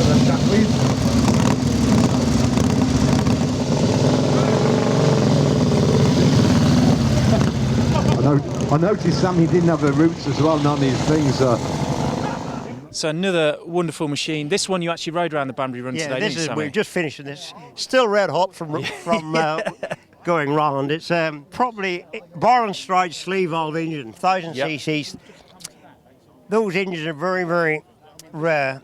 the chat, please. I noticed Sammy didn't have the roots as well, none of these things. So another wonderful machine. This one you actually rode around the Banbury Run today, didn't you, Sammy? We're just finishing this. Still red hot from going round. It's probably bar and stride sleeve valve engine, 1000 cc's. Those engines are very, very rare.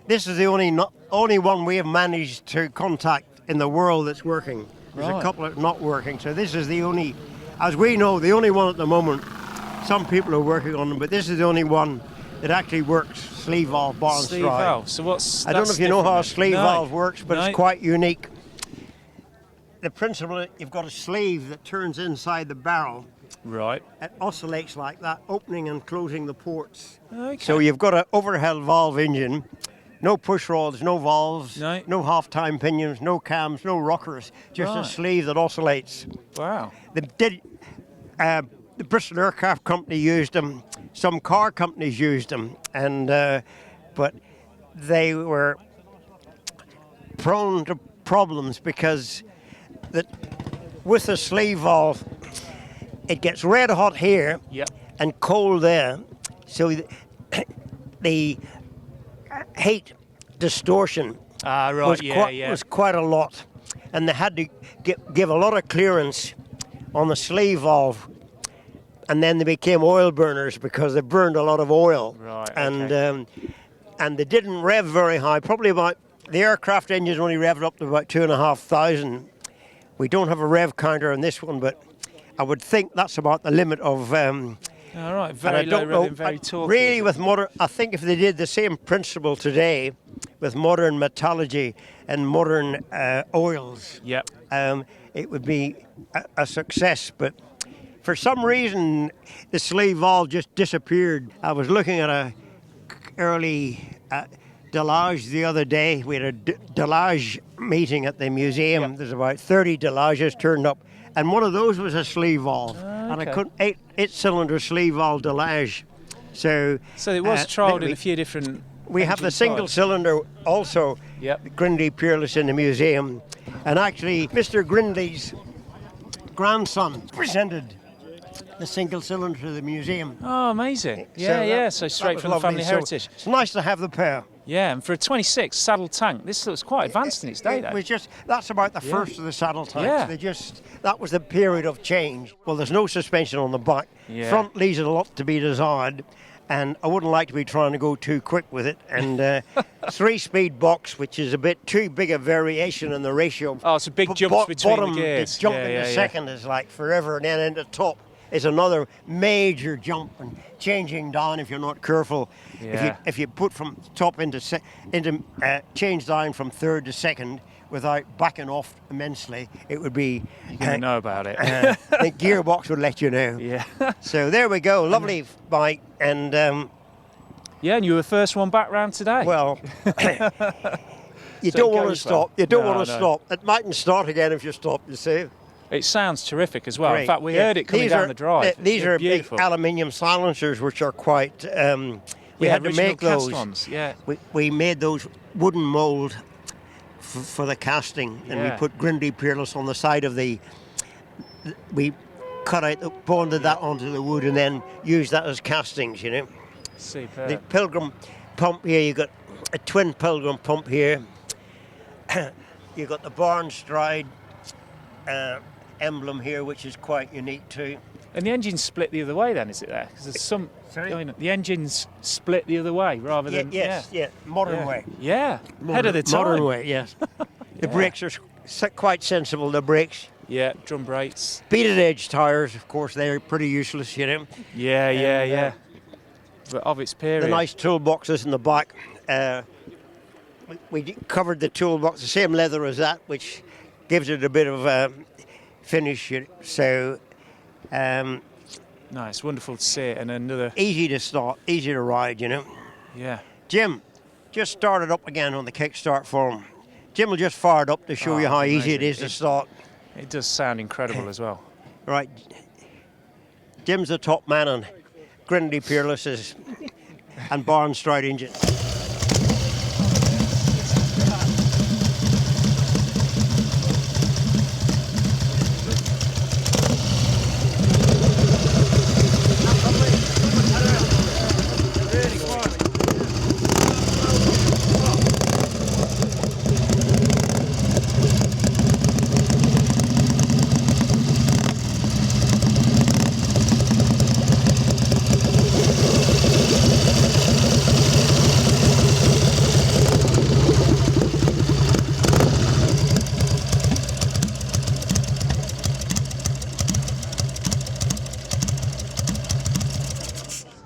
This is the only one we have managed to contact in the world that's working. There's a couple that are not working. So this is the only, as we know, the only one at the moment. Some people are working on them, but this is the only one that actually works sleeve valve, bar and stride. Sleeve valve. So what's? I don't know if you know how a sleeve valve works, but it's quite unique. The principle, you've got a sleeve that turns inside the barrel. Right. It oscillates like that, opening and closing the ports. Okay. So you've got an overhead valve engine, no push rods, no valves, no half-time pinions, no cams, no rockers, just a sleeve that oscillates. Wow. The Bristol Aircraft Company used them. Some car companies used them, and but they were prone to problems because with the sleeve valve, it gets red hot here and cold there, so the heat distortion was quite a lot, and they had to give a lot of clearance on the sleeve valve. And then they became oil burners because they burned a lot of oil. Right, and they didn't rev very high. Probably about, the aircraft engines only revved up to about 2,500. We don't have a rev counter on this one, but I would think that's about the limit of... all right, very low revving, very torquey. Really with modern, I think if they did the same principle today with modern metallurgy and modern oils, it would be a success, but... For some reason, the sleeve valve just disappeared. I was looking at a early delage the other day. We had a delage meeting at the museum. There's about 30 delages turned up, and one of those was a sleeve valve. And I couldn't, eight-cylinder sleeve valve delage. So it was trialled in a few different. We have the single cylinder also, Grindlay-Peerless in the museum, and actually Mr. Grindlay's grandson presented the single cylinder to the museum. Oh, amazing. So straight from the family heritage. So it's nice to have the pair. Yeah, and for a 26 saddle tank, this looks quite advanced in its day, though. That's about the first of the saddle tanks. That was the period of change. Well, there's no suspension on the back. Front leaves a lot to be desired, and I wouldn't like to be trying to go too quick with it. And 3-speed box, which is a bit too big a variation in the ratio. Oh, it's a big jump between the gears. The jump into second is like forever, and then into top is another major jump, and changing down if you're not careful. If you put from top into change down from third to second without backing off immensely, it would be. You're gonna know about it. The gearbox would let you know. So there we go, lovely bike, and. And you were the first one back round today. Well, you don't want to stop. You don't want to stop. It mightn't start again if you stop. You see. It sounds terrific as well. Great. In fact, we heard it coming down the drive. These are beautiful. Big aluminium silencers, which are quite. We had to make those. Ones. We made those wooden mould for the casting, and we put Grindlay-Peerless on the side of the. We cut out, bonded that onto the wood, and then used that as castings. You know. Superb. The Pilgrim pump here. You got a twin Pilgrim pump here. You got the barn stride. Emblem here, which is quite unique too. And the engine's split the other way then, is it there? Because there's some... the engine's split the other way rather than... modern way. Ahead of the time. Modern way, yes. The brakes are quite sensible, the brakes. Yeah, drum brakes. Beaded edge tyres, of course, they're pretty useless, you know. But of its period. The nice toolboxes in the back. We covered the toolbox, the same leather as that, which gives it a bit of finish. So nice, wonderful to see it, and another easy to start, easy to ride, you know. Jim just started up again on the kickstart for him. Jim will just fire it up to show you how easy it is to start. It does sound incredible as well. Right, Jim's the top man on Grindlay-Peerless's and Barn Stride engine.